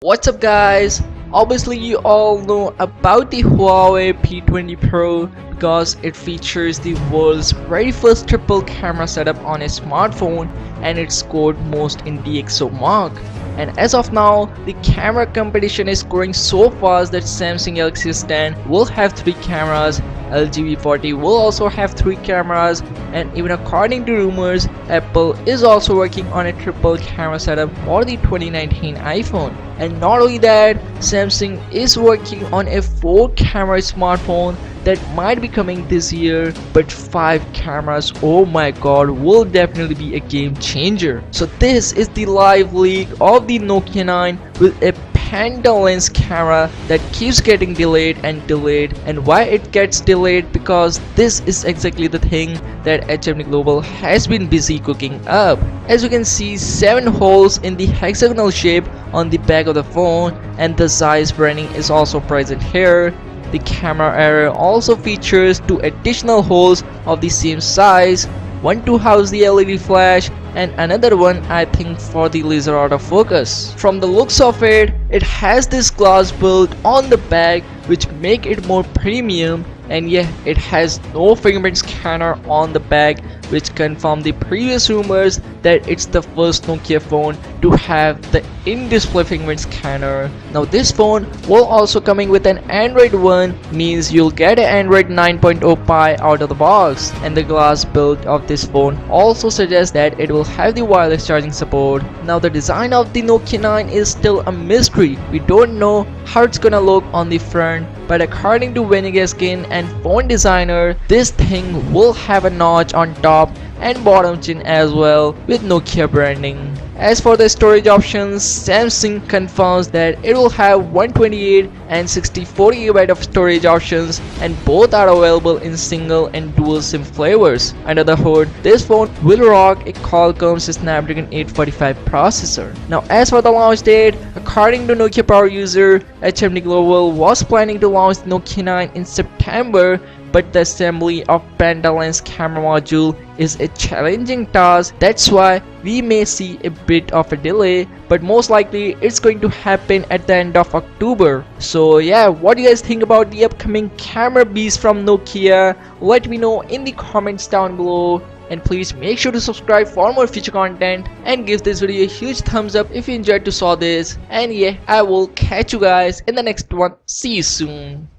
What's up guys? Obviously you all know about the Huawei P20 Pro because it features the world's very first triple camera setup on a smartphone and it scored most in DxO mark. And as of now, the camera competition is growing so fast that Samsung Galaxy S10 will have 3 cameras, LG V40 will also have 3 cameras, and even according to rumors, Apple is also working on a triple camera setup for the 2019 iPhone. And not only that, Samsung is working on a 4 camera smartphone that might be coming this year, but 5 cameras, oh my god, will definitely be a game changer. So this is the live leak of the Nokia 9 with a penta-lens camera that keeps getting delayed and delayed. And why it gets delayed? Because this is exactly the thing that HMD Global has been busy cooking up. As you can see, 7 holes in the hexagonal shape on the back of the phone, and the Zeiss branding is also present here. The camera area also features 2 additional holes of the same size, one to house the LED flash and another one I think for the laser autofocus. From the looks of it, it has this glass built on the back which make it more premium, and yeah, it has no fingerprint scanner on the back, which confirm the previous rumors that it's the first Nokia phone to have the in-display fingerprint scanner. Now this phone will also coming with an Android one, means you'll get an Android 9.0 Pie out of the box, and the glass build of this phone also suggests that it will have the wireless charging support. Now the design of the Nokia 9 is still a mystery. We don't know how it's gonna look on the front, but according to Skin and phone designer, this thing will have a notch on top and bottom chin as well with Nokia branding. As for the storage options, Samsung confirms that it will have 128 and 64GB of storage options, and both are available in single and dual SIM flavors. Under the hood, this phone will rock a Qualcomm Snapdragon 845 processor. Now as for the launch date, according to Nokia Power user, HMD Global was planning to launch the Nokia 9 in September, but the assembly of penta-lens camera module is a challenging task. That's why we may see a bit of a delay, but most likely it's going to happen at the end of October. So yeah, what do you guys think about the upcoming camera beast from Nokia? Let me know in the comments down below, and please make sure to subscribe for more future content and give this video a huge thumbs up if you enjoyed to saw this. And yeah, I will catch you guys in the next one. See you soon.